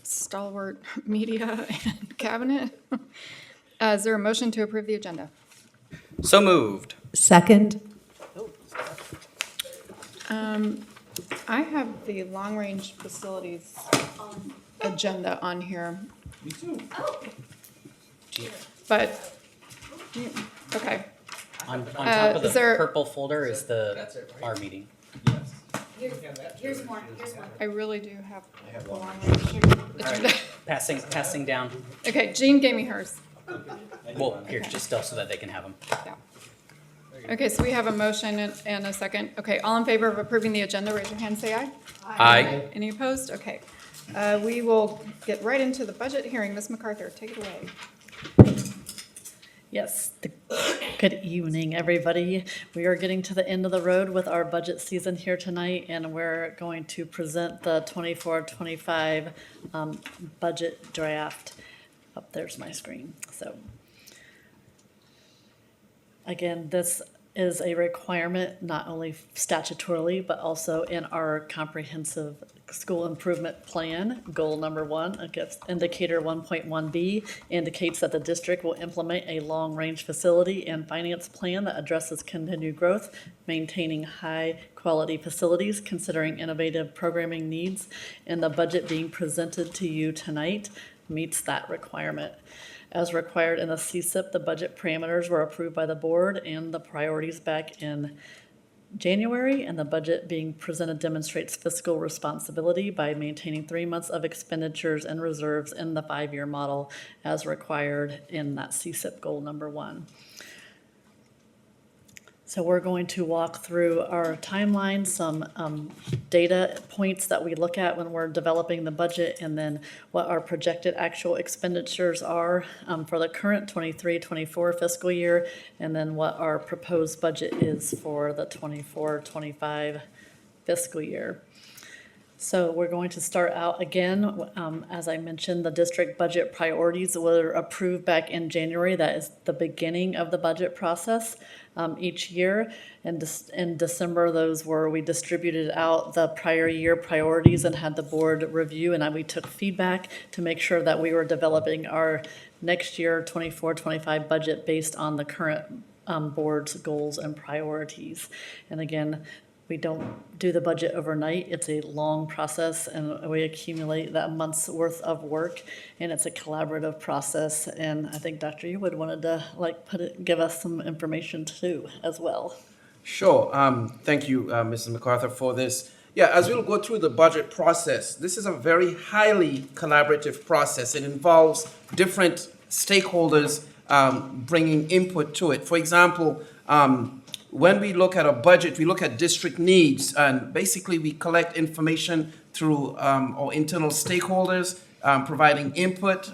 stalwart media and cabinet. Is there a motion to approve the agenda? So moved. Second. I have the long-range facilities agenda on here. Me too. But, okay, On top of the is there- purple folder is That's it, right? our meeting. Yes. Here's one. I really do have have the one. long-range agenda. Passing down. Okay, Jean gave me hers. Well, here, just still so that they can have them. Yeah. Okay, so we have a motion and a second. Okay, all in favor of approving the agenda, raise your hand, say aye. Aye. Any opposed? Okay. We will get right into the budget hearing. Ms. MacArthur, take it away. Yes. Good evening, everybody. We are getting to the end of the road with our budget season here tonight, and we're going to present the 24-25 budget draft. Oh, there's my screen. So, again, this is a requirement not only statutorily, but also in our comprehensive school improvement plan. Goal number 1, against indicator 1.1B, indicates that the district will implement a long-range facility and finance plan that addresses continued growth, maintaining high-quality facilities, considering innovative programming needs, and the budget being presented to you tonight meets that requirement. As required in the CSIP, the budget parameters were approved by the board and the priorities back in January, and the budget being presented demonstrates fiscal responsibility by maintaining 3 months of expenditures and reserves in the 5-year model as required in that CSIP goal number 1. So we're going to walk through our timeline, some data points that we look at when we're developing the budget, and then what our projected actual expenditures are for the current 23-24 fiscal year, and then what our proposed budget is for the 24-25 fiscal year. So we're going to start out again, as I mentioned, the district budget priorities were approved back in January. That is the beginning of the budget process each year. And in December, we distributed out the prior year priorities and had the board review, and we took feedback to make sure that we were developing our next year 24-25 budget based on the current board's goals and priorities. And again, we don't do the budget overnight. It's a long process, and we accumulate that month's worth of work, and it's a collaborative process. And I think, Dr. You would wanted to give us some information too as well. Sure. Thank you, Mrs. MacArthur, for this. Yeah, as we'll go through the budget process, this is a very highly collaborative process. It involves different stakeholders bringing input to it. For example, when we look at a budget, we look at district needs, and basically we collect information through our internal stakeholders providing input.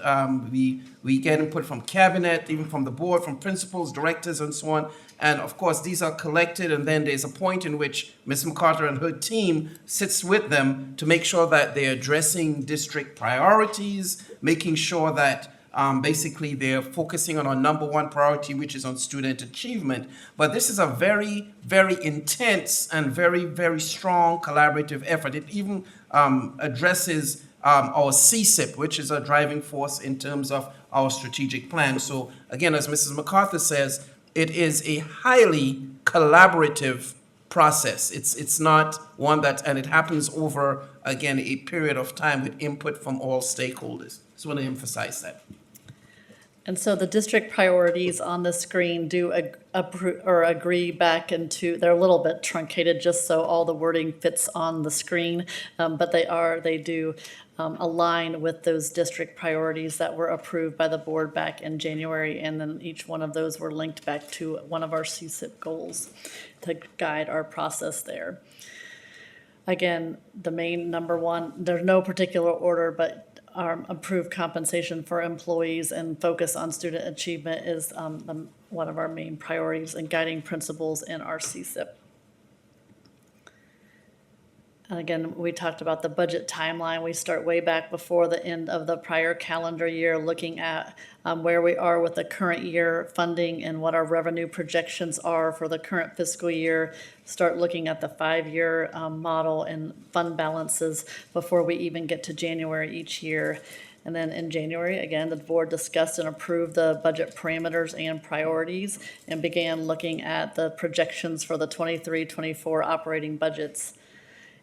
We get input from cabinet, even from the board, from principals, directors, and so on. And of course, these are collected, and then there's a point in which Ms. MacArthur and her team sits with them to make sure that they're addressing district priorities, making sure that basically they're focusing on our number 1 priority, which is on student achievement. But this is a very, very intense and very, very strong collaborative effort. It even addresses our CSIP, which is a driving force in terms of our strategic plan. So again, as Mrs. MacArthur says, it is a highly collaborative process. It's not one and it happens over, again, a period of time with input from all stakeholders. Just want to emphasize that. And so the district priorities on the screen do agree back into, they're a little bit truncated just so all the wording fits on the screen, but they do align with those district priorities that were approved by the board back in January, and then each one of those were linked back to one of our CSIP goals to guide our process there. Again, the main number 1, there's no particular order, but our improved compensation for employees and focus on student achievement is one of our main priorities and guiding principles in our CSIP. And again, we talked about the budget timeline. We start way back before the end of the prior calendar year, looking at where we are with the current year funding and what our revenue projections are for the current fiscal year. Start looking at the 5-year model and fund balances before we even get to January each year. And then in January, again, the board discussed and approved the budget parameters and priorities and began looking at the projections for the 23-24 operating budgets.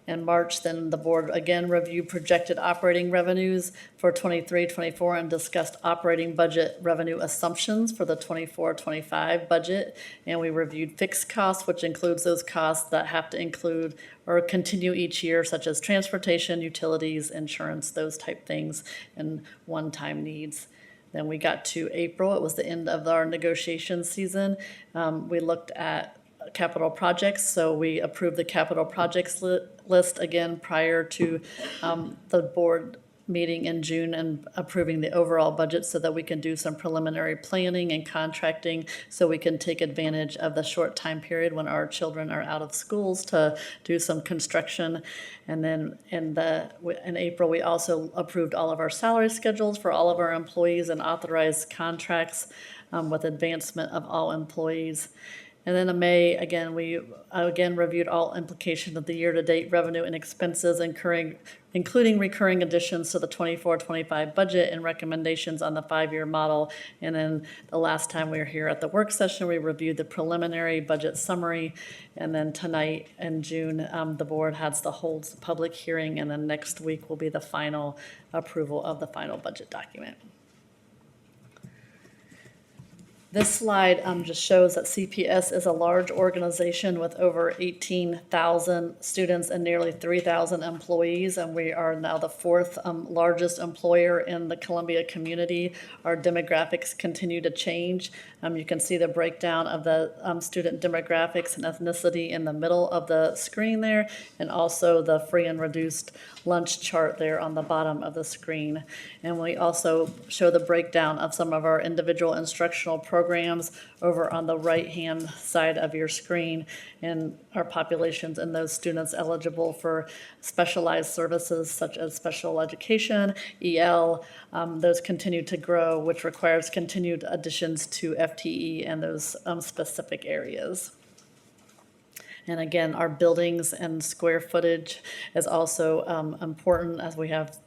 In March, then the board again reviewed projected operating revenues for 23-24 and discussed operating budget revenue assumptions for the 24-25 budget. And we reviewed fixed costs, which includes those costs that have to include or continue each year, such as transportation, utilities, insurance, those type things, and one-time needs. Then we got to April. It was the end of our negotiation season. We looked at capital projects, so we approved the capital projects list again prior to the board meeting in June and approving the overall budget so that we can do some preliminary planning and contracting so we can take advantage of the short time period when our children are out of schools to do some construction. And then in April, we also approved all of our salary schedules for all of our employees and authorized contracts with advancement of all employees. And then in May, again, we reviewed all implications of the year-to-date revenue and expenses, including recurring additions to the 24-25 budget and recommendations on the 5-year model. And then the last time we were here at the work session, we reviewed the preliminary budget summary. And then tonight in June, the board has to hold the public hearing, and then next week will be the final approval of the final budget document. This slide just shows that CPS is a large organization with over 18,000 students and nearly 3,000 employees, and we are now the 4th largest employer in the Columbia community. Our demographics continue to change. You can see the breakdown of the student demographics and ethnicity in the middle of the screen there, and also the free and reduced lunch chart there on the bottom of the screen. And we also show the breakdown of some of our individual instructional programs over on the right-hand side of your screen, and our populations and those students eligible for specialized services such as special education, EL, those continue to grow, which requires continued additions to FTE and those specific areas. And again, our buildings and square footage is also important, as we have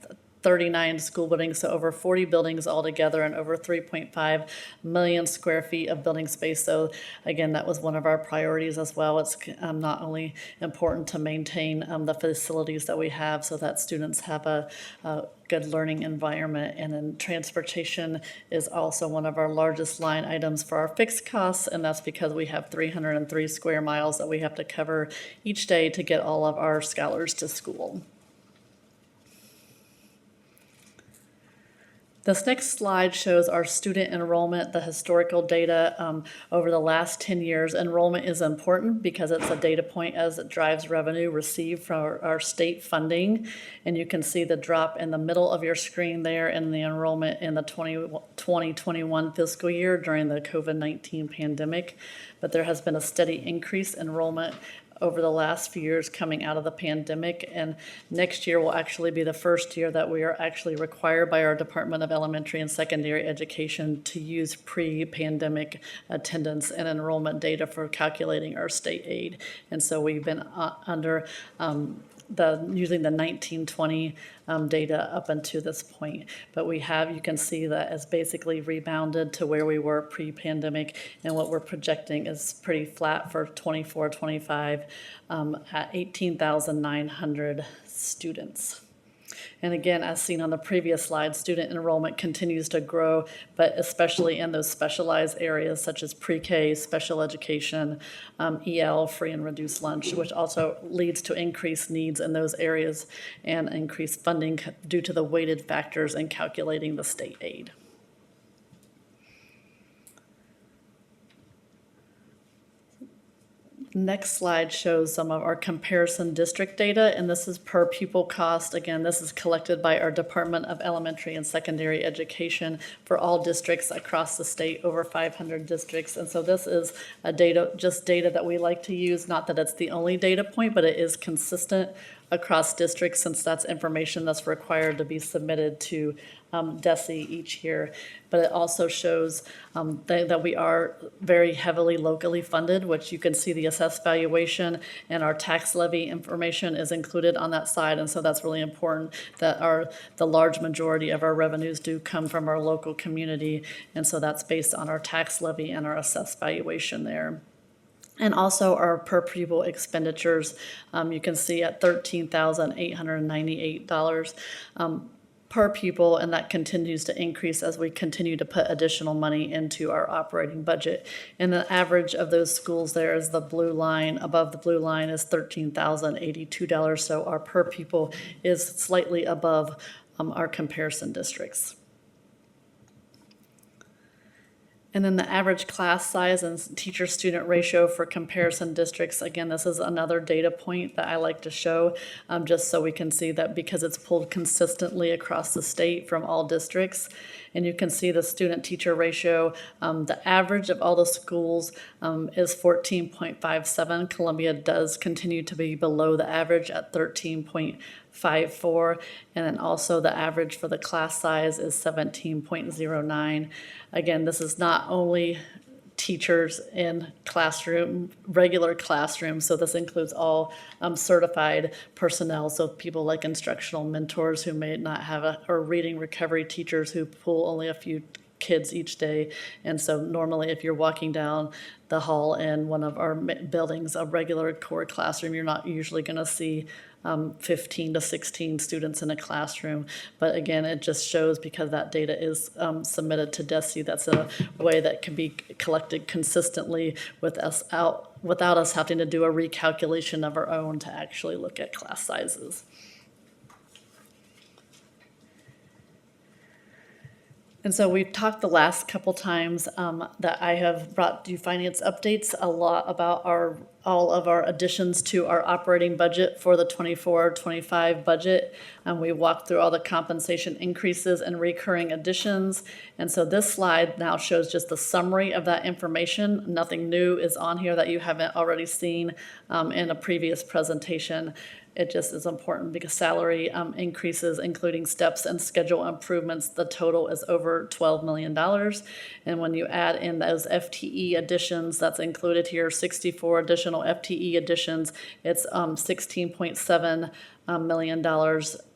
39 school buildings, so over 40 buildings altogether and over 3.5 million square feet of building space. So again, that was one of our priorities as well. It's not only important to maintain the facilities that we have so that students have a good learning environment, and then transportation is also one of our largest line items for our fixed costs, and that's because we have 303 square miles that we have to cover each day to get all of our scholars to school. This next slide shows our student enrollment, the historical data over the last 10 years. Enrollment is important because it's a data point as it drives revenue received from our state funding. And you can see the drop in the middle of your screen there in the enrollment in the 2021 fiscal year during the COVID-19 pandemic. But there has been a steady increase in enrollment over the last few years coming out of the pandemic, and next year will actually be the first year that we are actually required by our Department of Elementary and Secondary Education to use pre-pandemic attendance and enrollment data for calculating our state aid. And so we've been under using the 1920 data up until this point. But we have, you can see that it's basically rebounded to where we were pre-pandemic, and what we're projecting is pretty flat for 24-25 at 18,900 students. And again, as seen on the previous slide, student enrollment continues to grow, but especially in those specialized areas such as pre-K, special education, EL, free and reduced lunch, which also leads to increased needs in those areas and increased funding due to the weighted factors in calculating the state aid. Next slide shows some of our comparison district data, and this is per pupil cost. Again, this is collected by our Department of Elementary and Secondary Education for all districts across the state, over 500 districts. And so this is a data that we like to use, not that it's the only data point, but it is consistent across districts, since that's information that's required to be submitted to DESI each year. But it also shows that we are very heavily locally funded, which you can see the assessed valuation and our tax levy information is included on that side. And so that's really important that the large majority of our revenues do come from our local community. And so that's based on our tax levy and our assessed valuation there. And also our per pupil expenditures, you can see at $13,898 per pupil, and that continues to increase as we continue to put additional money into our operating budget. And the average of those schools there is the blue line. Above the blue line is $13,082, so our per pupil is slightly above our comparison districts. And then the average class size and teacher-student ratio for comparison districts, again, this is another data point that I like to show, just so we can see that because it's pulled consistently across the state from all districts. And you can see the student-teacher ratio. The average of all the schools is 14.57. Columbia does continue to be below the average at 13.54. And then also the average for the class size is 17.09. Again, this is not only teachers in classroom, regular classrooms, so this includes all certified personnel, so people like instructional mentors who may not have or reading recovery teachers who pull only a few kids each day. And so normally if you're walking down the hall in one of our buildings, a regular core classroom, you're not usually going to see 15 to 16 students in a classroom. But again, it just shows because that data is submitted to DESI, that's a way that can be collected consistently without us having to do a recalculation of our own to actually look at class sizes. And so we've talked the last couple times that I have brought you finance updates a lot about all of our additions to our operating budget for the 24-25 budget. And we walked through all the compensation increases and recurring additions. And so this slide now shows just the summary of that information. Nothing new is on here that you haven't already seen in a previous presentation. It just is important because salary increases, including steps and schedule improvements, the total is over $12 million. And when you add in those FTE additions, that's included here, 64 additional FTE additions, it's $16.7 million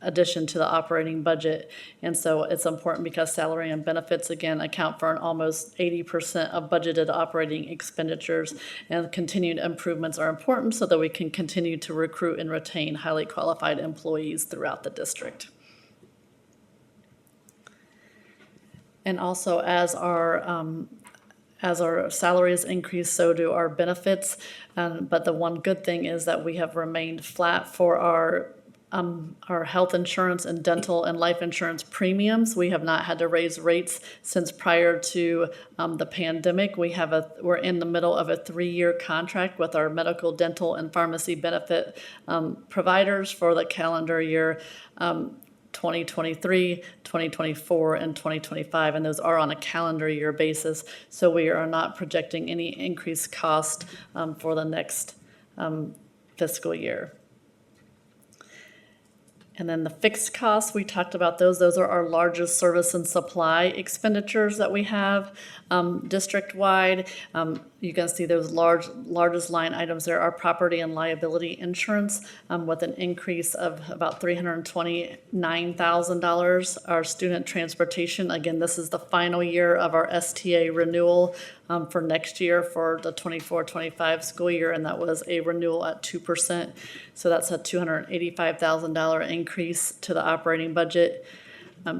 addition to the operating budget. And so it's important because salary and benefits, again, account for an almost 80% of budgeted operating expenditures, and continued improvements are important so that we can continue to recruit and retain highly qualified employees throughout the district. And also as our salaries increase, so do our benefits. But the one good thing is that we have remained flat for our health insurance and dental and life insurance premiums. We have not had to raise rates since prior to the pandemic. We're in the middle of a 3-year contract with our medical, dental, and pharmacy benefit providers for the calendar year 2023, 2024, and 2025, and those are on a calendar year basis, so we are not projecting any increased cost for the next fiscal year. And then the fixed costs, we talked about those. Those are our largest service and supply expenditures that we have district-wide. You can see those largest line items there are property and liability insurance with an increase of about $329,000. Our student transportation, again, this is the final year of our STA renewal for next year for the 24-25 school year, and that was a renewal at 2%. So that's a $285,000 increase to the operating budget.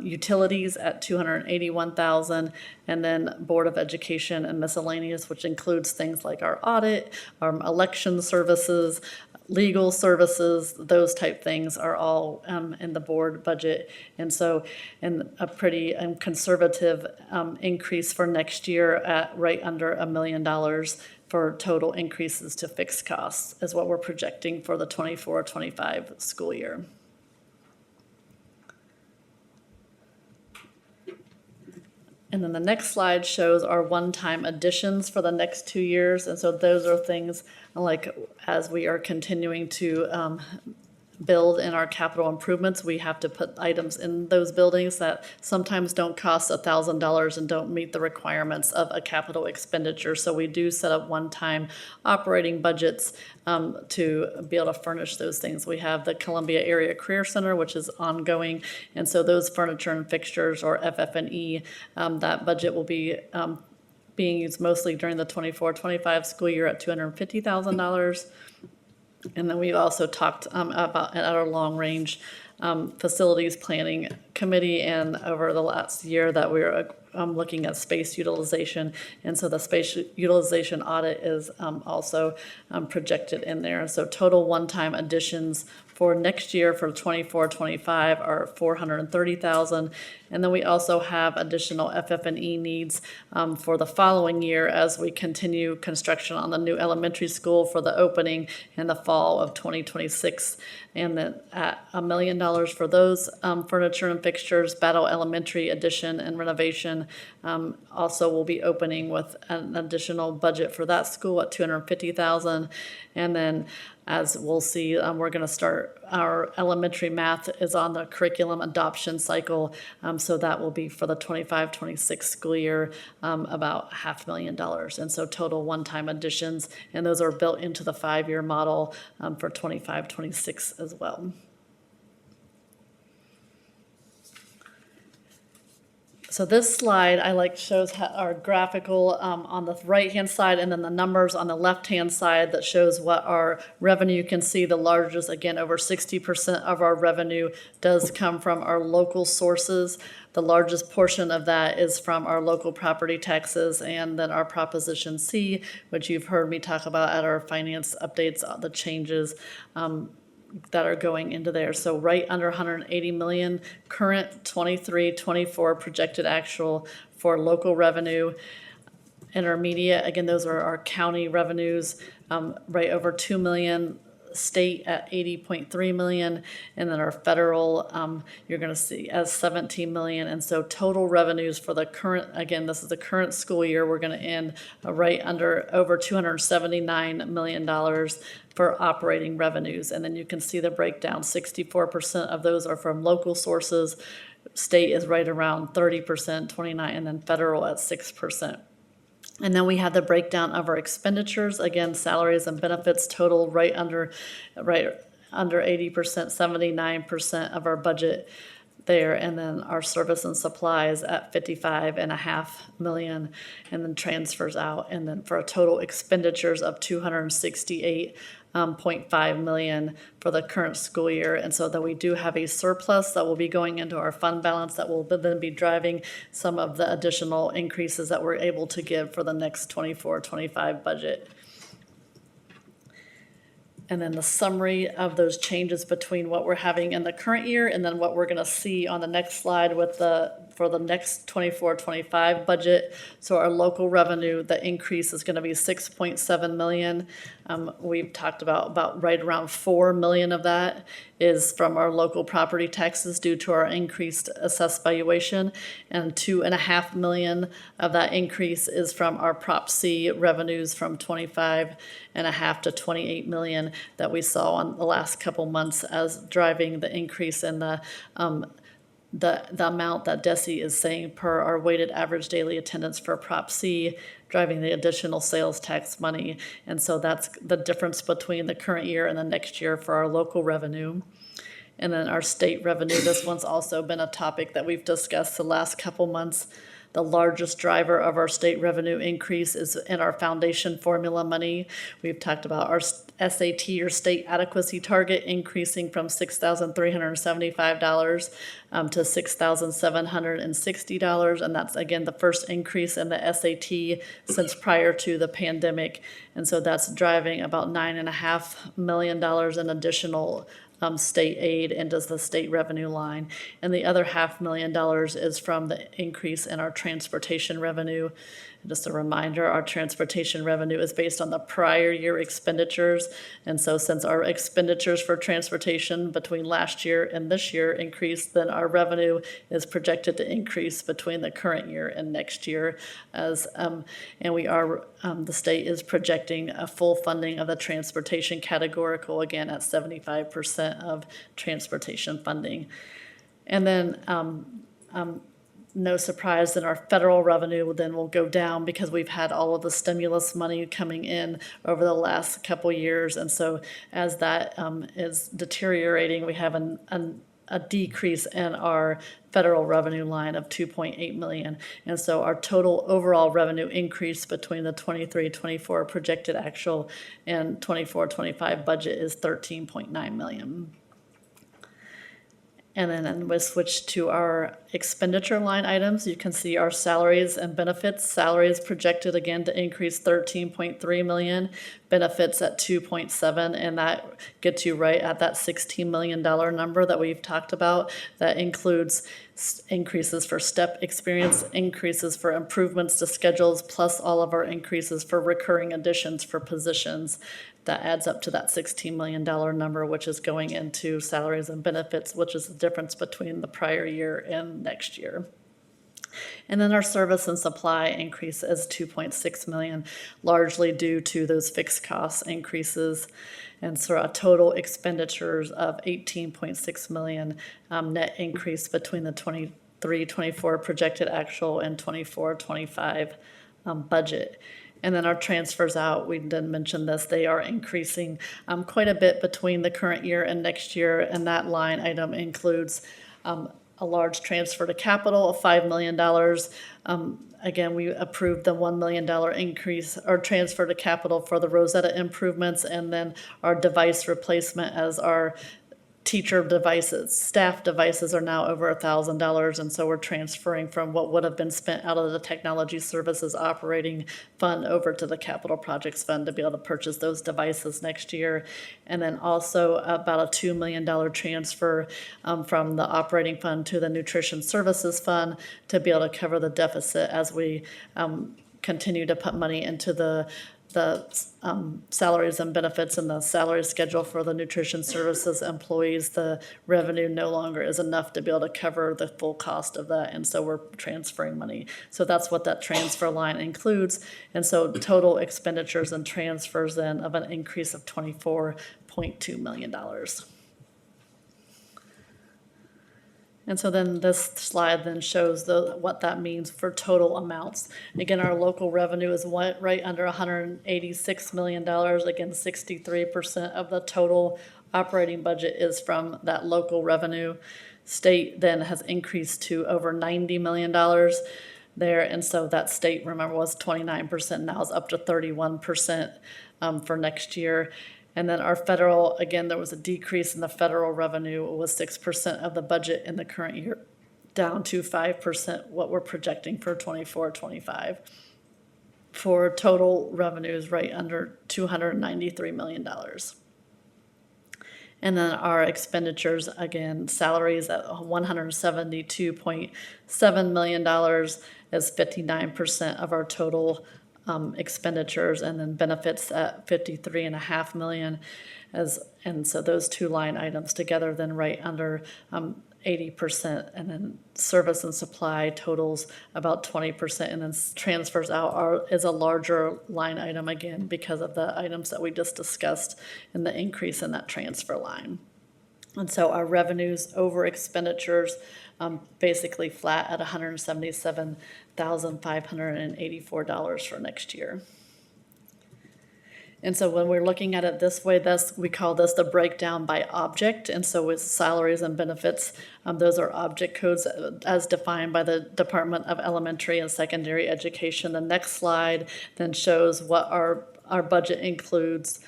Utilities at $281,000, and then Board of Education and miscellaneous, which includes things like our audit, our election services, legal services, those type things are all in the board budget. And so, in a pretty conservative increase for next year at right under $1 million for total increases to fixed costs is what we're projecting for the 24-25 school year. And then the next slide shows our one-time additions for the next 2 years. And so those are things like as we are continuing to build in our capital improvements, we have to put items in those buildings that sometimes don't cost $1,000 and don't meet the requirements of a capital expenditure. So we do set up one-time operating budgets to be able to furnish those things. We have the Columbia Area Career Center, which is ongoing, and so those furniture and fixtures, or FF&E, that budget will be being used mostly during the 24-25 school year at $250,000. And then we also talked about at our long-range facilities planning committee, and over the last year that we were looking at space utilization. And so the space utilization audit is also projected in there. And so total one-time additions for next year for 24-25 are $430,000. And then we also have additional FF&E needs for the following year as we continue construction on the new elementary school for the opening in the fall of 2026. And then at $1 million for those furniture and fixtures. Battle Elementary addition and renovation also will be opening with an additional budget for that school at $250,000. And then, as we'll see, we're going to start our elementary math is on the curriculum adoption cycle. So that will be for the 25-26 school year, about $500,000. And so total one-time additions, and those are built into the 5-year model for 25-26 as well. So this slide I like shows our graphical on the right-hand side, and then the numbers on the left-hand side that shows what our revenue. You can see the largest, again, over 60% of our revenue does come from our local sources. The largest portion of that is from our local property taxes, and then our Proposition C, which you've heard me talk about at our finance updates, the changes that are going into there. So right under 180 million, current 23-24 projected actual for local revenue. Intermediate, again, those are our county revenues, right over 2 million, state at 80.3 million, and then our federal, you're going to see as 17 million. And so total revenues for the current, again, this is the current school year, we're going to end right under over $279 million for operating revenues. And then you can see the breakdown. 64% of those are from local sources. State is right around 30%, 29, and then federal at 6%. And then we have the breakdown of our expenditures. Again, salaries and benefits total right under 80%, 79% of our budget there. And then our service and supplies at 55.5 million, and then transfers out. And then for a total expenditures of 268.5 million for the current school year. And so that we do have a surplus that will be going into our fund balance that will then be driving some of the additional increases that we're able to give for the next 24-25 budget. And then the summary of those changes between what we're having in the current year and then what we're going to see on the next slide with for the next 24-25 budget. So our local revenue, the increase is going to be 6.7 million. We've talked about right around 4 million of that is from our local property taxes due to our increased assessed valuation, and 2.5 million of that increase is from our Prop C revenues from 25.5 to 28 million that we saw on the last couple months as driving the increase in the amount that DESI is saying per our weighted average daily attendance for Prop C, driving the additional sales tax money. And so that's the difference between the current year and the next year for our local revenue. And then our state revenue, this one's also been a topic that we've discussed the last couple months. The largest driver of our state revenue increase is in our foundation formula money. We've talked about our SAT, or state adequacy target, increasing from $6,375 to $6,760. And that's, again, the first increase in the SAT since prior to the pandemic. And so that's driving about $9.5 million in additional state aid into the state revenue line. And the other $500,000 is from the increase in our transportation revenue. Just a reminder, our transportation revenue is based on the prior year expenditures. And so since our expenditures for transportation between last year and this year increased, then our revenue is projected to increase between the current year and next year. And the state is projecting a full funding of the transportation categorical, again, at 75% of transportation funding. And then, no surprise, then our federal revenue then will go down because we've had all of the stimulus money coming in over the last couple years. And so as that is deteriorating, we have a decrease in our federal revenue line of 2.8 million. And so our total overall revenue increase between the 23-24 projected actual and 24-25 budget is 13.9 million. And then we switch to our expenditure line items. You can see our salaries and benefits. Salaries projected again to increase 13.3 million, benefits at 2.7, and that gets you right at that $16 million number that we've talked about. That includes increases for step experience, increases for improvements to schedules, plus all of our increases for recurring additions for positions. That adds up to that $16 million number, which is going into salaries and benefits, which is the difference between the prior year and next year. And then our service and supply increase is 2.6 million, largely due to those fixed cost increases. And so a total expenditures of 18.6 million net increase between the 23-24 projected actual and 24-25 budget. And then our transfers out, we didn't mention this, they are increasing quite a bit between the current year and next year. And that line item includes a large transfer to capital of $5 million. Again, we approved the $1 million increase or transfer to capital for the Rosetta improvements, and then our device replacement as our teacher devices, staff devices are now over $1,000, and so we're transferring from what would have been spent out of the technology services operating fund over to the capital projects fund to be able to purchase those devices next year. And then also about a $2 million transfer from the operating fund to the nutrition services fund to be able to cover the deficit as we continue to put money into the salaries and benefits and the salary schedule for the nutrition services employees. The revenue no longer is enough to be able to cover the full cost of that, and so we're transferring money. So that's what that transfer line includes. And so total expenditures and transfers then of an increase of $24.2 million. And so then this slide then shows what that means for total amounts. Again, our local revenue is right under $186 million. Again, 63% of the total operating budget is from that local revenue. State then has increased to over $90 million there. And so that state, remember, was 29%, now is up to 31% for next year. And then our federal, again, there was a decrease in the federal revenue. It was 6% of the budget in the current year, down to 5% what we're projecting for 24-25. For total revenues right under $293 million. And then our expenditures, again, salaries at $172.7 million is 59% of our total expenditures, and then benefits at $53.5 million, and so those two line items together then right under 80%, and then service and supply totals about 20%, and then transfers out is a larger line item again because of the items that we just discussed and the increase in that transfer line. And so our revenues over expenditures basically flat at $177,584 for next year. And so when we're looking at it this way, we call this the breakdown by object. And so with salaries and benefits, those are object codes as defined by the Department of Elementary and Secondary Education. The next slide then shows what our budget includes,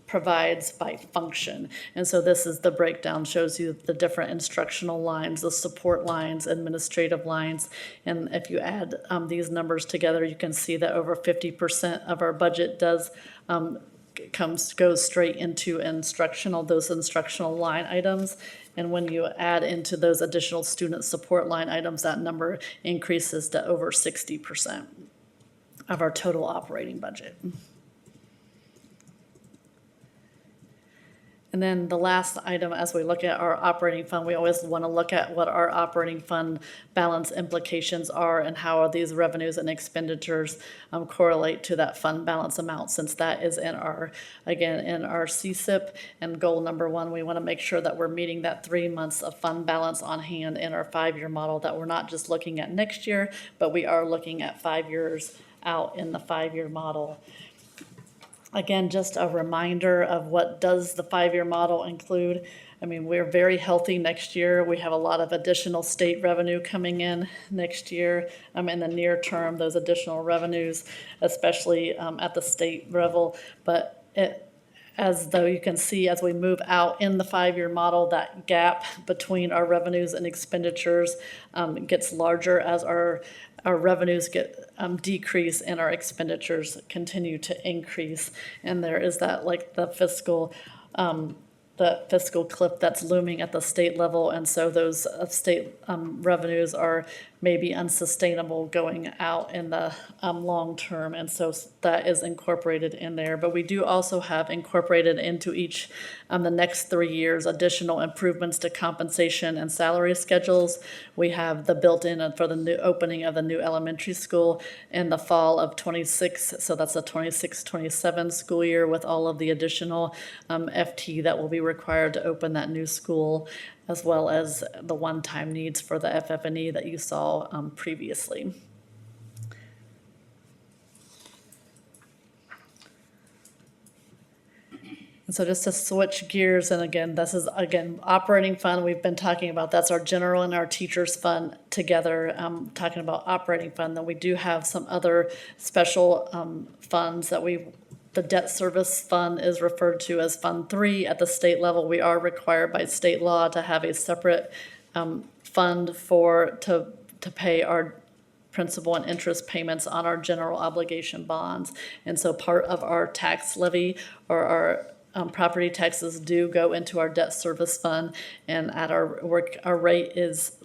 provides by function. And so this is the breakdown, shows you the different instructional lines, the support lines, administrative lines. And if you add these numbers together, you can see that over 50% of our budget goes straight into those instructional line items. And when you add into those additional student support line items, that number increases to over 60% of our total operating budget. And then the last item, as we look at our operating fund, we always want to look at what our operating fund balance implications are and how these revenues and expenditures correlate to that fund balance amount, since that is in our, again, in our CSIP. And goal number one, we want to make sure that we're meeting that 3 months of fund balance on hand in our 5-year model, that we're not just looking at next year, but we are looking at 5 years out in the 5-year model. Again, just a reminder of what does the 5-year model include. I mean, we're very healthy next year. We have a lot of additional state revenue coming in next year. In the near term, those additional revenues, especially at the state level. But as though you can see, as we move out in the 5-year model, that gap between our revenues and expenditures gets larger as our revenues get decrease and our expenditures continue to increase. And there is that, like, the fiscal cliff that's looming at the state level. And so those state revenues are maybe unsustainable going out in the long term. And so that is incorporated in there. But we do also have incorporated into each the next 3 years additional improvements to compensation and salary schedules. We have the built-in for the new opening of the new elementary school in the fall of 26. So that's the 26-27 school year with all of the additional FT that will be required to open that new school, as well as the one-time needs for the FF&E that you saw previously. And so just to switch gears, and again, this is, again, operating fund we've been talking about. That's our general and our teachers fund together, talking about operating fund. Then we do have some other special funds that the debt service fund is referred to as Fund 3 at the state level. We are required by state law to have a separate fund to pay our principal and interest payments on our general obligation bonds. And so part of our tax levy or our property taxes do go into our debt service fund, and at our rate is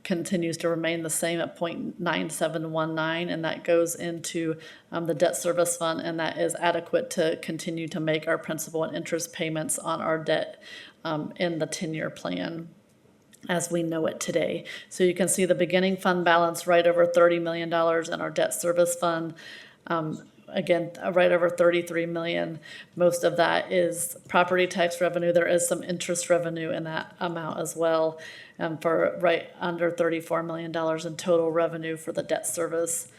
continues to remain the same at 0.9719, and that goes into the debt service fund, and that is adequate to continue to make our principal and interest payments on our debt in the 10-year plan as we know it today. So you can see the beginning fund balance right over $30 million in our debt service fund. Again, right over 33 million. Most of that is property tax revenue. There is some interest revenue in that amount as well, for right under $34 million in total revenue for the debt service.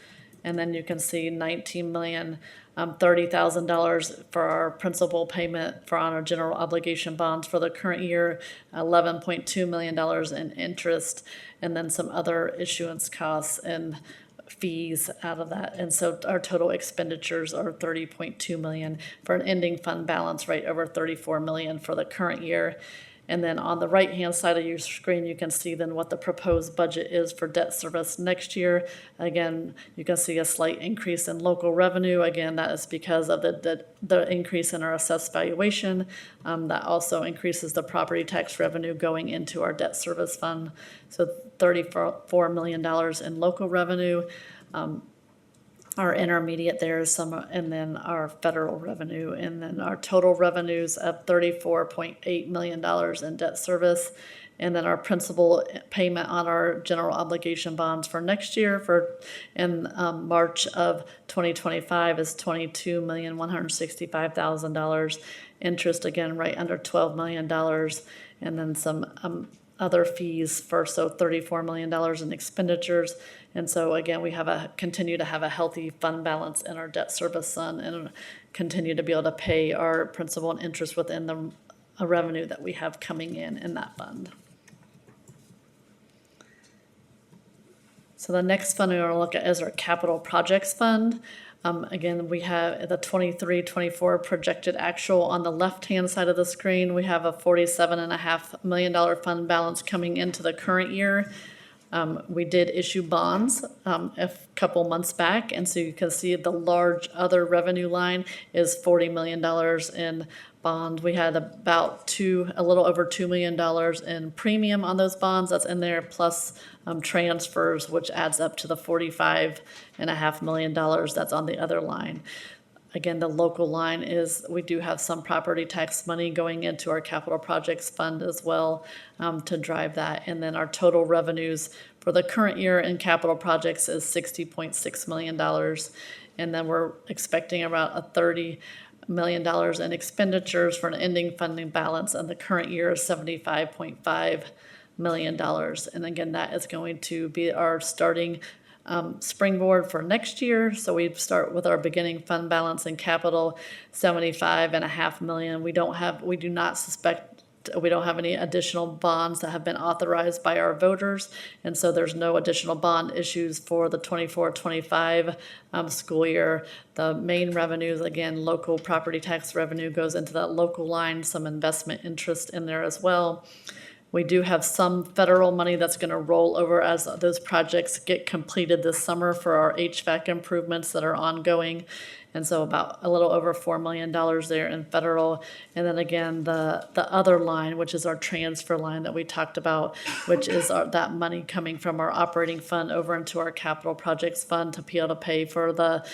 And then you can see 19 million, $30,000 for our principal payment on our general obligation bonds for the current year, $11.2 million in interest, and then some other issuance costs and fees out of that. And so our total expenditures are 30.2 million for an ending fund balance right over 34 million for the current year. And then on the right-hand side of your screen, you can see then what the proposed budget is for debt service next year. Again, you can see a slight increase in local revenue. Again, that is because of the increase in our assessed valuation. That also increases the property tax revenue going into our debt service fund. So $34 million in local revenue. Our intermediate there is some, and then our federal revenue, and then our total revenues of $34.8 million in debt service. And then our principal payment on our general obligation bonds for next year in March of 2025 is $22,165,000. Interest, again, right under $12 million. And then some other fees so $34 million in expenditures. And so again, we continue to have a healthy fund balance in our debt service fund and continue to be able to pay our principal and interest within the revenue that we have coming in that fund. So the next fund we want to look at is our capital projects fund. Again, we have the 23-24 projected actual on the left-hand side of the screen. We have a $47.5 million fund balance coming into the current year. We did issue bonds a couple months back, and so you can see the large other revenue line is $40 million in bond. We had about a little over $2 million in premium on those bonds. That's in there, plus transfers, which adds up to the $45.5 million that's on the other line. Again, the local line is, we do have some property tax money going into our capital projects fund as well to drive that. And then our total revenues for the current year in capital projects is $60.6 million. And then we're expecting about $30 million in expenditures for an ending funding balance, and the current year is $75.5 million. And again, that is going to be our starting springboard for next year. So we start with our beginning fund balance and capital, $75.5 million. We don't have any additional bonds that have been authorized by our voters. And so there's no additional bond issues for the 24-25 school year. The main revenues, again, local property tax revenue goes into that local line, some investment interest in there as well. We do have some federal money that's going to roll over as those projects get completed this summer for our HVAC improvements that are ongoing. And so about a little over $4 million there in federal. And then again, the other line, which is our transfer line that we talked about, which is that money coming from our operating fund over into our capital projects fund to be able to pay for the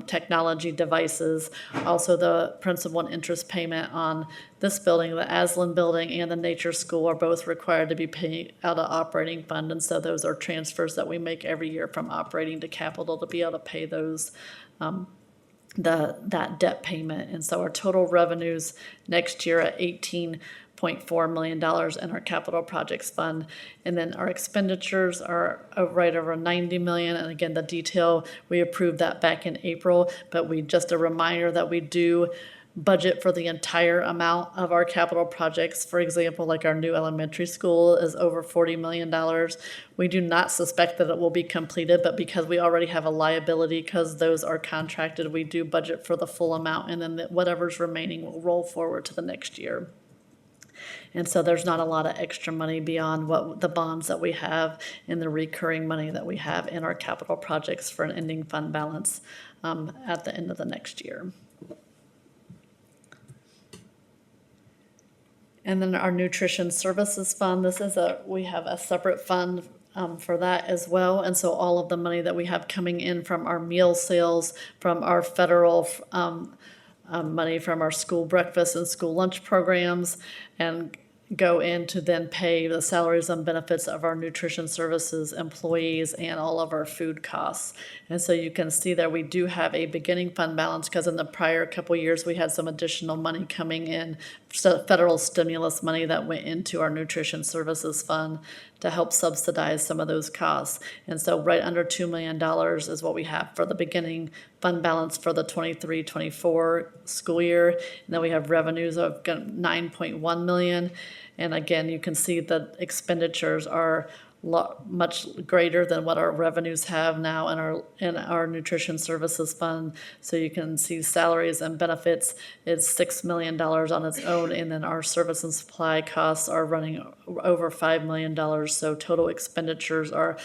technology devices. Also, the principal and interest payment on this building, the Aslan building and the Nature School, are both required to be paid out of operating fund. And so those are transfers that we make every year from operating to capital to be able to pay those that debt payment. And so our total revenues next year at $18.4 million in our capital projects fund. And then our expenditures are right over $90 million. And again, the detail, we approved that back in April, but just a reminder that we do budget for the entire amount of our capital projects. For example, like our new elementary school is over $40 million. We do not suspect that it will be completed, but because we already have a liability, because those are contracted, we do budget for the full amount, and then whatever's remaining will roll forward to the next year. And so there's not a lot of extra money beyond what the bonds that we have and the recurring money that we have in our capital projects for an ending fund balance at the end of the next year. And then our nutrition services fund, we have a separate fund for that as well. And so all of the money that we have coming in from our meal sales, from our federal money from our school breakfast and school lunch programs, and go in to then pay the salaries and benefits of our nutrition services employees and all of our food costs. And so you can see that we do have a beginning fund balance, because in the prior couple years we had some additional money coming in, federal stimulus money that went into our nutrition services fund to help subsidize some of those costs. And so right under $2 million is what we have for the beginning fund balance for the 23-24 school year. And then we have revenues of $9.1 million. And again, you can see that expenditures are much greater than what our revenues have now in our nutrition services fund. So you can see salaries and benefits is $6 million on its own, and then our service and supply costs are running over $5 million. So total expenditures are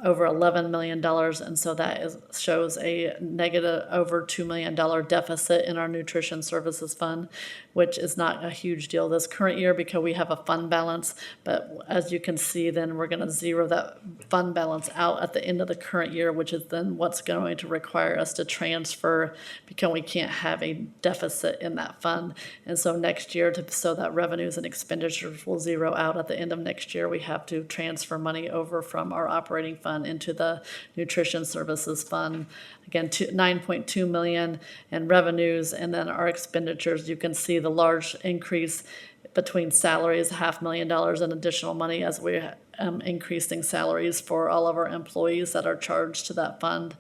over $11 million, and so that shows a negative over $2 million deficit in our nutrition services fund, which is not a huge deal this current year because we have a fund balance. But as you can see, then we're going to zero that fund balance out at the end of the current year, which is then what's going to require us to transfer, because we can't have a deficit in that fund. And so next year, so that revenues and expenditures will zero out at the end of next year, we have to transfer money over from our operating fund into the nutrition services fund. Again, $9.2 million in revenues, and then our expenditures, you can see the large increase between salaries, $500,000 in additional money as we're increasing salaries for all of our employees that are charged to that fund,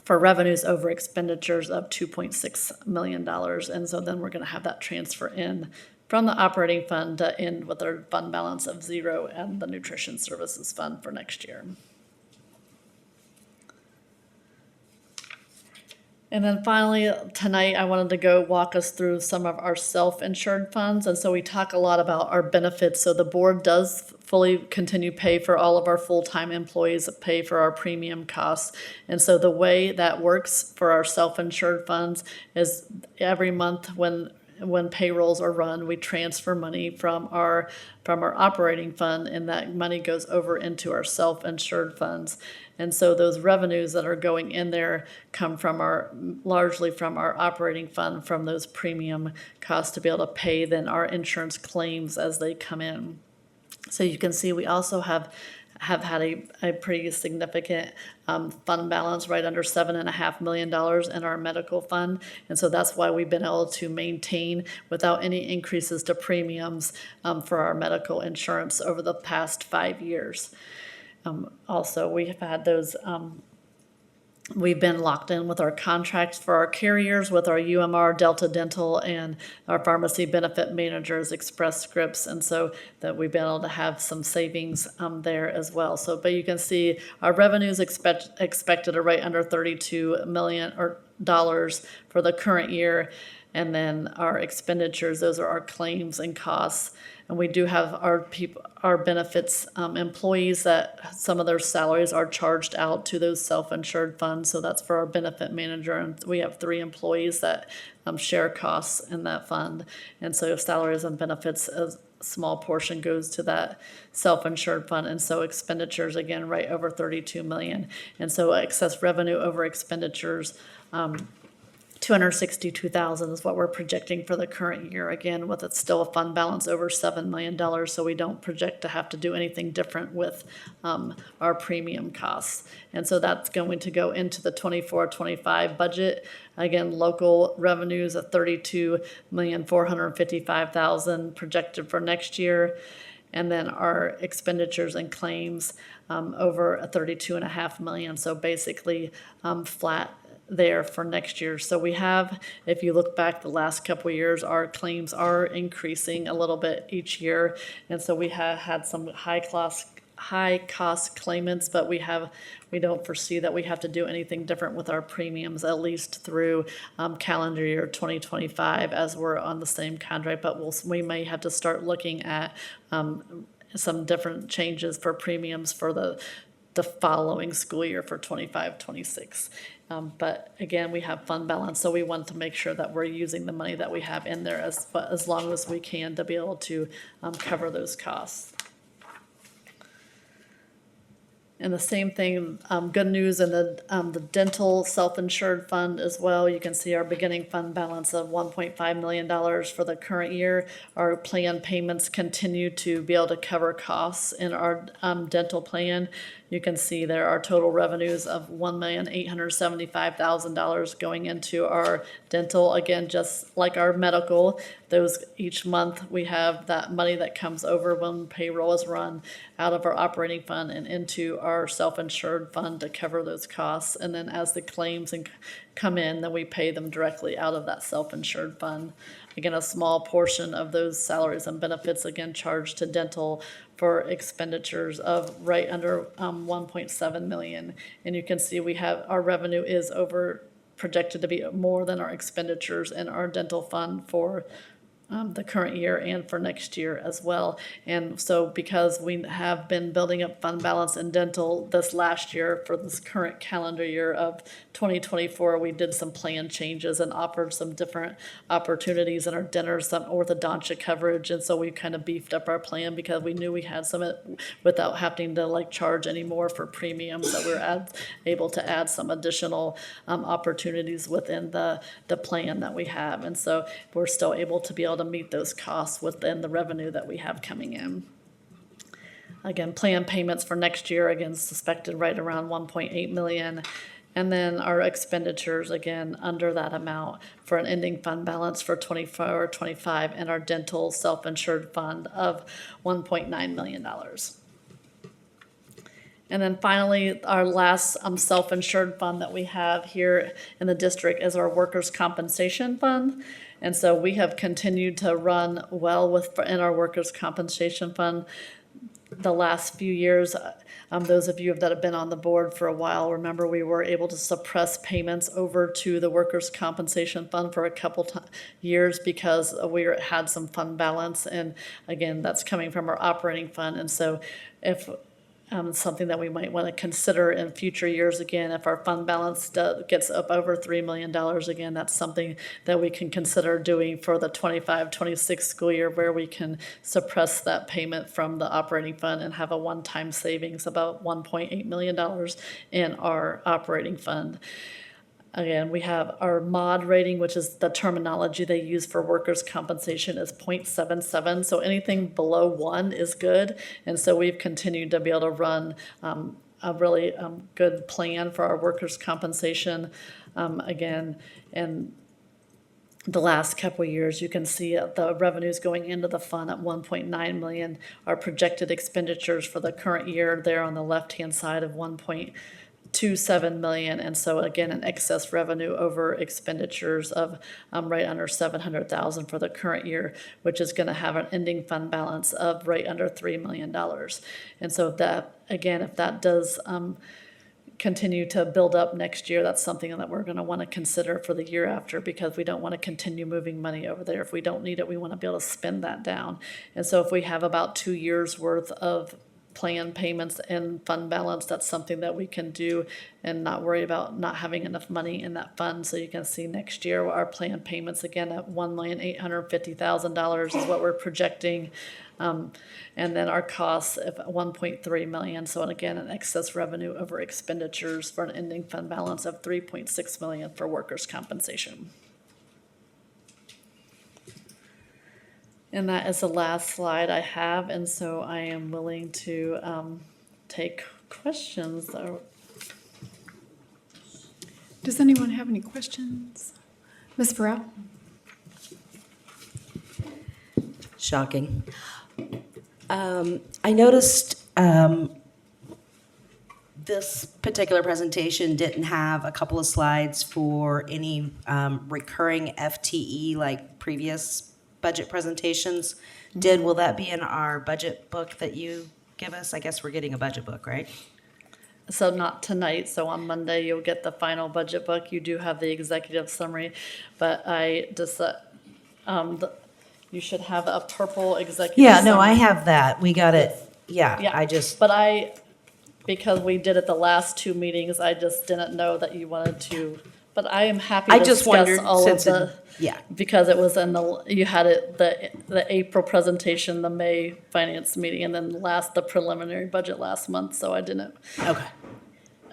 for revenues over expenditures of $2.6 million. And so then we're going to have that transfer in from the operating fund to end with our fund balance of zero and the nutrition services fund for next year. And then finally, tonight, I wanted to go walk us through some of our self-insured funds. And so we talk a lot about our benefits. So the board does fully continue pay for all of our full-time employees, pay for our premium costs. And so the way that works for our self-insured funds is every month when payrolls are run, we transfer money from our operating fund, and that money goes over into our self-insured funds. And so those revenues that are going in there come largely from our operating fund, from those premium costs to be able to pay then our insurance claims as they come in. So you can see we also have had a pretty significant fund balance, right under $7.5 million in our medical fund. And so that's why we've been able to maintain without any increases to premiums for our medical insurance over the past 5 years. Also, we have had those, we've been locked in with our contracts for our carriers, with our UMR, Delta Dental, and our pharmacy benefit managers, Express Scripts, and so that we've been able to have some savings there as well. So, but you can see our revenues expected are right under $32 million dollars for the current year. And then our expenditures, those are our claims and costs. And we do have our benefits employees that some of their salaries are charged out to those self-insured funds. So that's for our benefit manager. And we have 3 employees that share costs in that fund. And so salaries and benefits, a small portion goes to that self-insured fund. And so expenditures, again, right over 32 million. And so excess revenue over expenditures, 262,000 is what we're projecting for the current year, again, with it still a fund balance over $7 million, so we don't project to have to do anything different with our premium costs. And so that's going to go into the 24-25 budget. Again, local revenues of $32,455,000 projected for next year. And then our expenditures and claims over a $32.5 million, so basically flat there for next year. So we have, if you look back the last couple of years, our claims are increasing a little bit each year. And so we have had some high cost claimants, but we don't foresee that we have to do anything different with our premiums, at least through calendar year 2025, as we're on the same contract. But we may have to start looking at some different changes for premiums for the following school year for 25-26. But again, we have fund balance, so we want to make sure that we're using the money that we have in there as long as we can to be able to cover those costs. And the same thing, good news in the dental self-insured fund as well. You can see our beginning fund balance of $1.5 million for the current year. Our plan payments continue to be able to cover costs in our dental plan. You can see there are total revenues of $1,875,000 going into our dental. Again, just like our medical, those each month we have that money that comes over when payroll is run out of our operating fund and into our self-insured fund to cover those costs. And then as the claims come in, then we pay them directly out of that self-insured fund. Again, a small portion of those salaries and benefits, again, charged to dental for expenditures of right under 1.7 million. And you can see we have our revenue is projected to be more than our expenditures in our dental fund for the current year and for next year as well. And so because we have been building up fund balance in dental this last year for this current calendar year of 2024, we did some plan changes and offered some different opportunities in our dinners, some orthodontia coverage. And so we kind of beefed up our plan because we knew we had some without having to charge any more for premiums, that we were able to add some additional opportunities within the plan that we have. And so we're still able to be able to meet those costs within the revenue that we have coming in. Again, plan payments for next year, again, suspected right around 1.8 million. And then our expenditures, again, under that amount for an ending fund balance for 24-25 and our dental self-insured fund of $1.9 million. And then finally, our last self-insured fund that we have here in the district is our workers' compensation fund. And so we have continued to run well in our workers' compensation fund. the last few years, those of you that have been on the board for a while, remember we were able to suppress payments over to the workers' compensation fund for a couple years because had some fund balance. And again, that's coming from our operating fund. And so if something that we might want to consider in future years. Again, if our fund balance gets up over $3 million, again, that's something that we can consider doing for the 25-26 school year, where we can suppress that payment from the operating fund and have a one-time savings about $1.8 million in our operating fund. Again, we have our mod rating, which is the terminology they use for workers' compensation, is 0.77. So anything below 1 is good. And so we've continued to be able to run a really good plan for our workers' compensation. Again, and the last couple of years, you can see the revenues going into the fund at 1.9 million. Our projected expenditures for the current year there on the left-hand side of 1.27 million, and so again, an excess revenue over expenditures of right under 700,000 for the current year, which is going to have an ending fund balance of right under $3 million. And so that, again, if that does continue to build up next year, that's something that we're going to want to consider for the year after, because we don't want to continue moving money over there. If we don't need it, we want to be able to spend that down. And so if we have about 2 years worth of plan payments and fund balance, that's something that we can do and not worry about not having enough money in that fund. So you can see next year our plan payments again at $1,850,000 is what we're projecting, and then our costs of 1.3 million. So again, an excess revenue over expenditures for an ending fund balance of 3.6 million for workers' compensation. And that is the last slide I have, and so I am willing to take questions. Does anyone have any questions? Ms. Farrell? Shocking. I noticed this particular presentation didn't have a couple of slides for any recurring FTE like previous budget presentations. Will that be in our budget book that you give us? I guess we're getting a budget book, right? So not tonight, so on Monday you'll get the final budget book. You do have the executive summary, but I just, you should have a purple executive Yeah, summary. no, I have that. We got it. Yeah, Yeah, I just, but because we did it the last 2 meetings, I just didn't know that you wanted to, but I am happy I to just discuss wondered all of since the. yeah. Because it was you had it, the April presentation, the May finance meeting, and then the preliminary budget last month, so I didn't, Okay.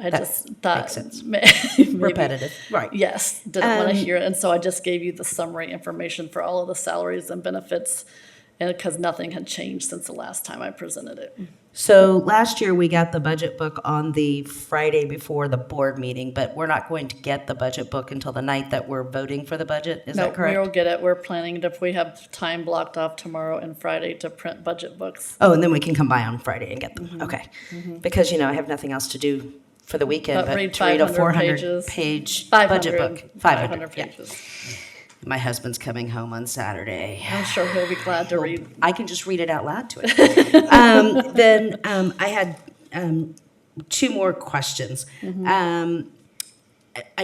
I That just thought. makes sense. maybe- Repetitive, right. Yes, didn't want to hear it, and so I just gave you the summary information for all of the salaries and benefits, and because nothing had changed since the last time I presented it. So last year, we got the budget book on the Friday before the board meeting, but we're not going to get the budget book until the night that we're voting for the budget. Is that correct? No, we'll get it. We're planning to, if we have time blocked off tomorrow and Friday to print budget books. Oh, and then we can come by on Friday and get them. Okay. Because, I have nothing else to do for the weekend But but read to read a 500 400-page budget book. 500, yeah. pages. My husband's coming home on Saturday. I'm sure he'll be glad to read. I can just read it out loud to him. Then I had 2 more questions. I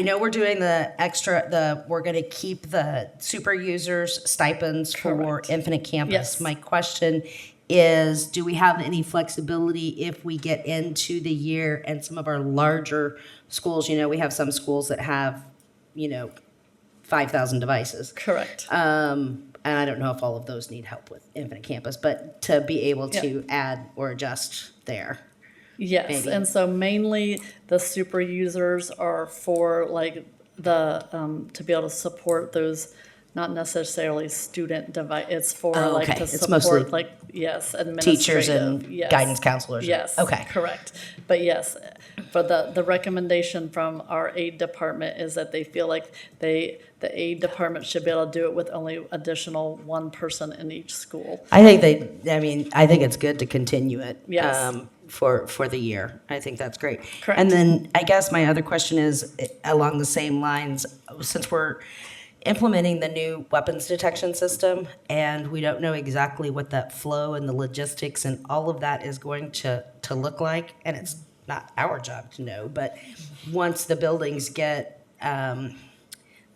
know we're doing we're going to keep the super users stipends for Correct. Infinite Campus. Yes. My question is, do we have any flexibility if we get into the year and some of our larger schools, we have some schools that have, 5,000 devices. Correct. And I don't know if all of those need help with Infinite Campus, but to be able to add or adjust there. Yes, maybe. and so mainly the super users are for like the, to be able to support those, not necessarily student device, it's for Oh, like okay. to It's mostly support like, yes, Teachers administrative. and yes. guidance counselors. Yes. Okay. Correct. But yes, for the recommendation from our aid department is that they feel like the aid department should be able to do it with only additional 1 person in each school. I think it's good to continue it. Yes. For the year. I think that's great. Correct. And then I guess my other question is along the same lines, since we're implementing the new weapons detection system, and we don't know exactly what that flow and the logistics and all of that is going to look like. And it's not our job to know, but once the buildings get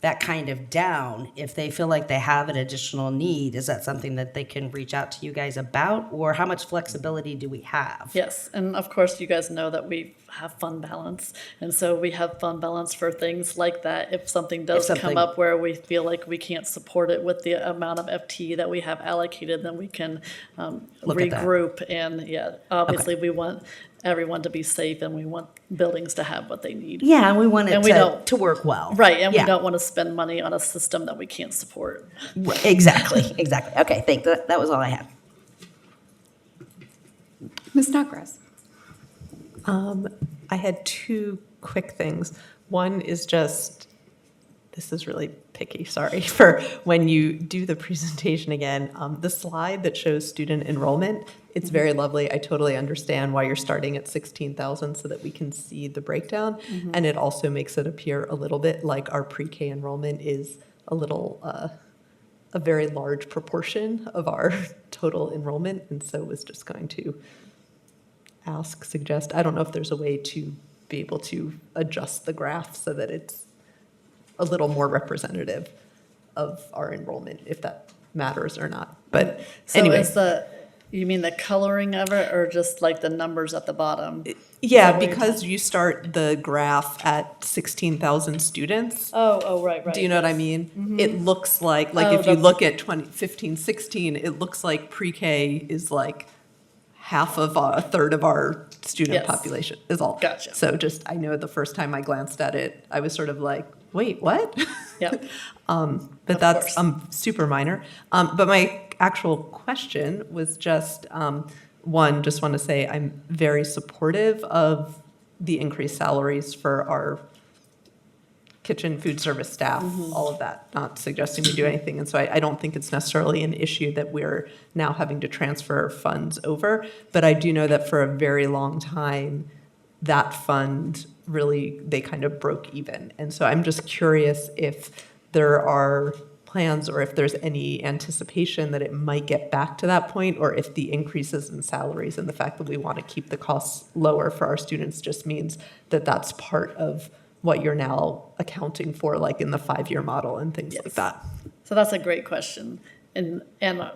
that kind of down, if they feel like they have an additional need, is that something that they can reach out to you guys about, or how much flexibility do we have? Yes, and of course, you guys know that we have fund balance, and so we have fund balance for things like that. If something does come up where we feel like we can't support it with the amount of FTE that we have allocated, then we can Look at that. regroup. And obviously, we want everyone to be safe, and we want buildings to have what they need. Yeah, and we want it And we don't- to work well. Right, and Yeah. we don't want to spend money on a system that we can't support. Exactly, exactly. Okay, thank you. That was all I had. Ms. Snodgrass? I had two quick things. One is just, this is really picky, sorry, for when you do the presentation again, the slide that shows student enrollment, it's very lovely. I totally understand why you're starting at 16,000 so that we can see the breakdown. And it also makes it appear a little bit like our pre-K enrollment is a little, a very large proportion of our total enrollment. And so was just going to suggest, I don't know if there's a way to be able to adjust the graph so that it's a little more representative of our enrollment, if that matters or not. But So anyway, you mean the coloring of it, or just like the numbers at the bottom? yeah, what you're because you start the graph at 16,000 students. Oh, right. Do you know what I mean? It looks like Oh, if you the- look at 2015, 16, it looks like pre-K is like half of a third of our student Yes. population is all. Gotcha. So just, I know the first time I glanced at it, I was sort of like, wait, what? Yep. But Of that's course. super minor. But my actual question was just, one, just want to say I'm very supportive of the increased salaries for our kitchen, food service staff, all of that, not suggesting we do anything. And so I don't think it's necessarily an issue that we're now having to transfer funds over. But I do know that for a very long time, that fund really, they kind of broke even. And so I'm just curious if there are plans or if there's any anticipation that it might get back to that point, or if the increases in salaries and the fact that we want to keep the costs lower for our students just means that that's part of what you're now accounting for, like in the 5-year model and things like that. So that's a great question. And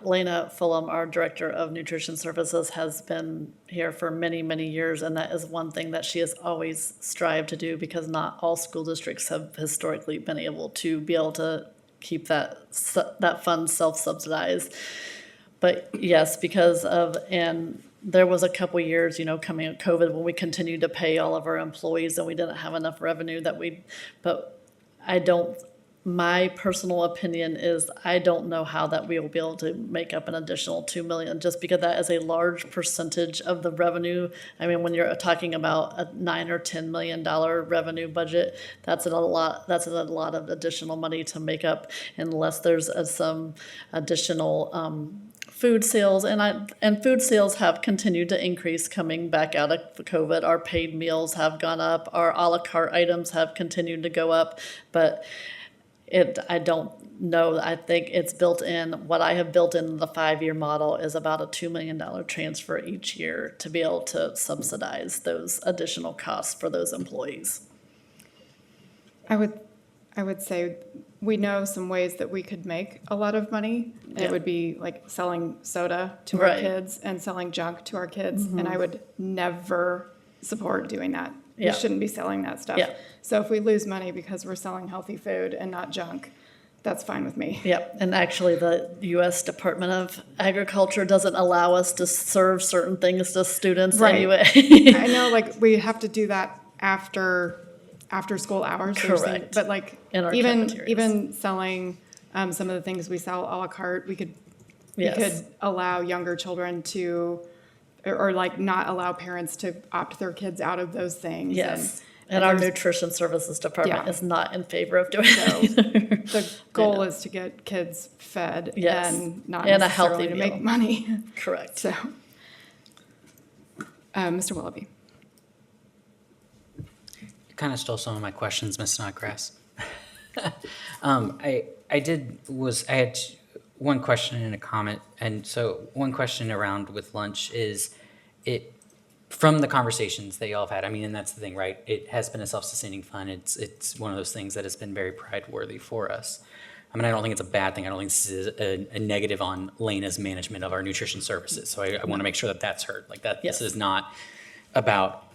Lena Fulham, our Director of Nutrition Services, has been here for many, many years, and that is one thing that she has always strived to do, because not all school districts have historically been able to keep that fund self-subsidized. But yes, and there was a couple years, coming out COVID, when we continued to pay all of our employees and we didn't have enough revenue my personal opinion is I don't know how that we will be able to make up an additional $2 million, just because that is a large percentage of the revenue. I mean, when you're talking about a $9 or $10 million revenue budget, that's a lot of additional money to make up, unless there's some additional food sales, and food sales have continued to increase coming back out of COVID. Our paid meals have gone up. Our a la carte items have continued to go up, but I don't know. I think it's built in. What I have built in the 5-year model is about a $2 million transfer each year to be able to subsidize those additional costs for those employees. I would say we know some ways that we could make a lot of money. Yeah. It would be like selling soda to our Right. kids and selling junk to our kids. And I would never support doing that. Yeah. We shouldn't be selling that stuff. Yeah. So if we lose money because we're selling healthy food and not junk, that's fine with me. Yep, and actually the U.S. Department of Agriculture doesn't allow us to serve certain things to students Right. anyway. I know, like, we have to do that after school hours. there's things- Correct. But like, In our even cafeterias. selling some of the things we sell a la carte, we could Yes. allow younger children to, or like not allow parents to opt their kids out of those things. Yes, and our there's- nutrition services department Yeah. is not in favor of doing So that. the goal is to get kids fed Yes. and not And a necessarily healthy to meal. make money. Correct. So, Mr. Willoughby. You kind of stole some of my questions, Ms. Snodgrass. I I had one question and a comment. And so one question around with lunch is from the conversations that y'all have had, I mean, and that's the thing, right? It has been a self-sustaining fund. It's one of those things that has been very pride-worthy for us. I mean, I don't think it's a bad thing. I don't think this is a negative on Lena's management of our nutrition services. So I want to make sure that that's heard. Like that, Yes. this is not about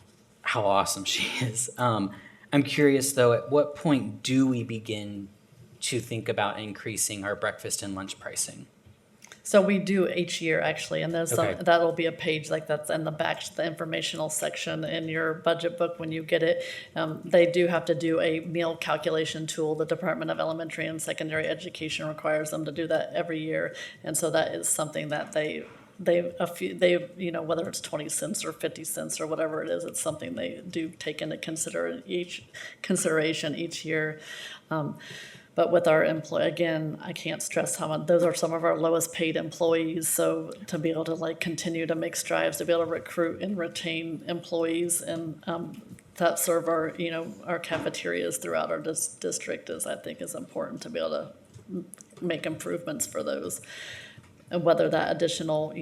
how awesome she is. I'm curious though, at what point do we begin to think about increasing our breakfast and lunch pricing? So we do each year, actually, and there's Okay. that'll be a page like that's in the back, the informational section in your budget book when you get it. They do have to do a meal calculation tool. The Department of Elementary and Secondary Education requires them to do that every year. And so that is something that they, whether it's 20 cents or 50 cents or whatever it is, it's something they do take into consideration each year. But with our again, I can't stress how much, those are some of our lowest paid employees. So to be able to like continue to make strides, to be able to recruit and retain employees and that serve our, our cafeterias throughout our district I think is important to be able to make improvements for those. And whether that additional,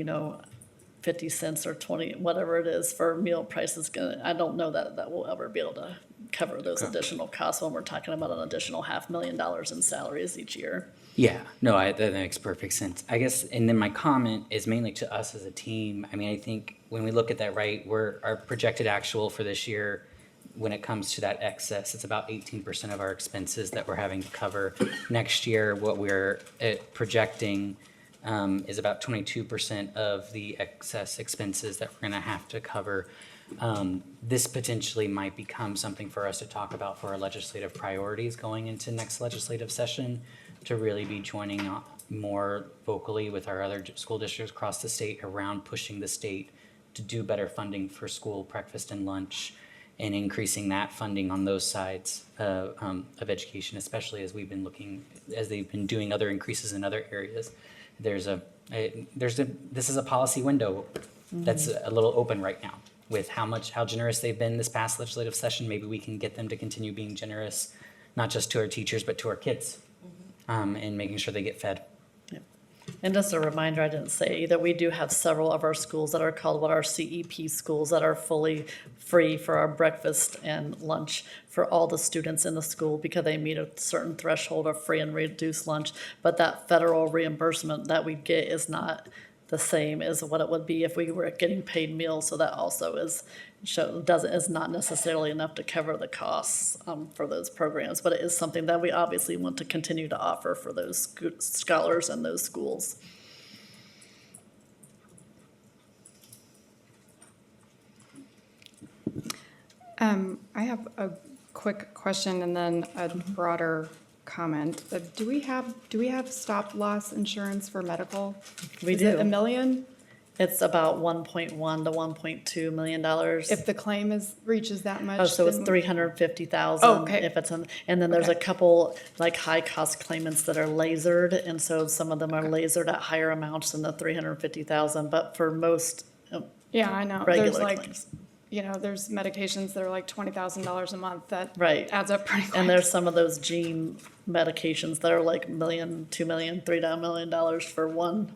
50 cents or 20, whatever it is for meal prices, I don't know that we'll ever be able to cover those additional costs when we're talking about an additional $500,000 in salaries each year. Yeah, no, that makes perfect sense. I guess, and then my comment is mainly to us as a team. I mean, I think when we look at that, right, our projected actual for this year, when it comes to that excess, it's about 18% of our expenses that we're having to cover. Next year, what we're projecting is about 22% of the excess expenses that we're going to have to cover. This potentially might become something for us to talk about for our legislative priorities going into next legislative session, to really be joining more vocally with our other school districts across the state around pushing the state to do better funding for school breakfast and lunch and increasing that funding on those sides of education, especially as they've been doing other increases in other areas. This is a policy window that's a little open right now with how generous they've been this past legislative session. Maybe we can get them to continue being generous, not just to our teachers, but to our kids, and making sure they get fed. Yeah. And just a reminder, I didn't say either, we do have several of our schools that are called our CEP schools that are fully free for our breakfast and lunch for all the students in the school because they meet a certain threshold of free and reduced lunch. But that federal reimbursement that we get is not the same as what it would be if we were getting paid meals. So that also is not necessarily enough to cover the costs for those programs, but it is something that we obviously want to continue to offer for those scholars and those schools. I have a quick question and then a broader comment. Do we have stop loss insurance for medical? We Is it do. $1 million? It's about $1.1 to $1.2 million. If the claim reaches that much? Oh, so it's then- 350,000. Oh, okay. If it's and then there's a Okay. couple like high cost claimants that are lasered, and so some of them are lasered at higher amounts than the 350,000. But for most Yeah, I know. regular There's like, claims, there's medications that are like $20,000 a month that Right. adds up pretty quick. and there's some of those gene medications that are like $1 million, $2 million, $3 million for one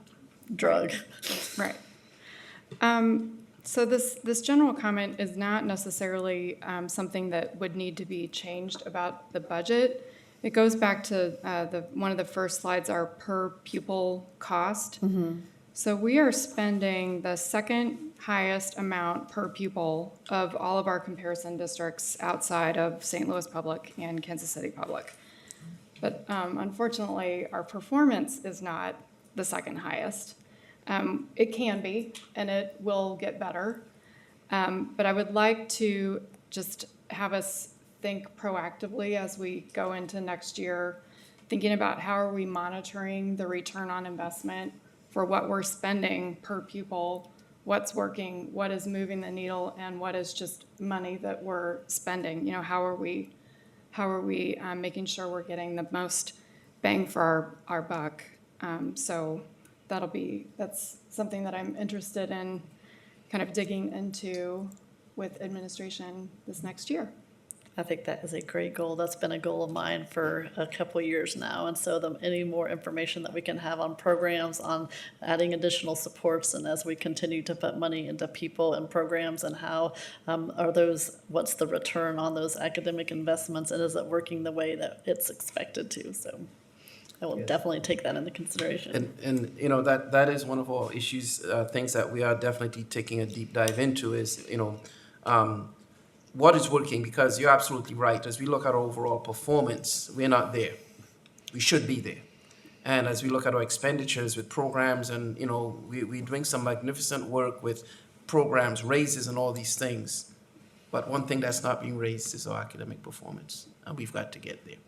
drug. Right. So this general comment is not necessarily something that would need to be changed about the budget. It goes back to one of the first slides, our per pupil cost. So we are spending the second highest amount per pupil of all of our comparison districts outside of St. Louis Public and Kansas City Public. But unfortunately, our performance is not the second highest. It can be, and it will get better. But I would like to just have us think proactively as we go into next year, thinking about how are we monitoring the return on investment for what we're spending per pupil, what's working, what is moving the needle, and what is just money that we're spending. How are we making sure we're getting the most bang for our buck? So that's something that I'm interested in kind of digging into with administration this next year. I think that is a great goal. That's been a goal of mine for a couple years now. And so any more information that we can have on programs, on adding additional supports, and as we continue to put money into people and programs, and how what's the return on those academic investments, and is it working the way that it's expected to? So I will definitely take that into consideration. And you know, that is one of our issues, things that we are definitely taking a deep dive into is, what is working, because you're absolutely right. As we look at our overall performance, we're not there. We should be there. And as we look at our expenditures with programs and, we're doing some magnificent work with programs, raises and all these things. But one thing that's not being raised is our academic performance. And we've got to get there.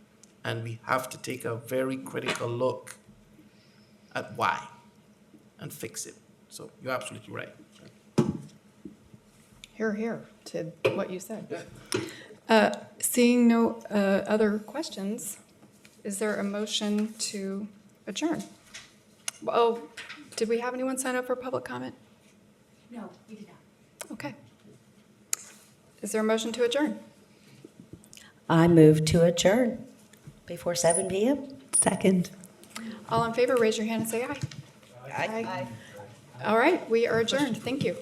And we have to take a very critical look at why and fix it. So you're absolutely right. Hear to what you said. Seeing no other questions, is there a motion to adjourn? Oh, did we have anyone sign up for public comment? No, we did not. Okay. Is there a motion to adjourn? I move to adjourn before 7 p.m. Second. All in favor, raise your hand and say aye. Aye. All right, we are adjourned. Thank you.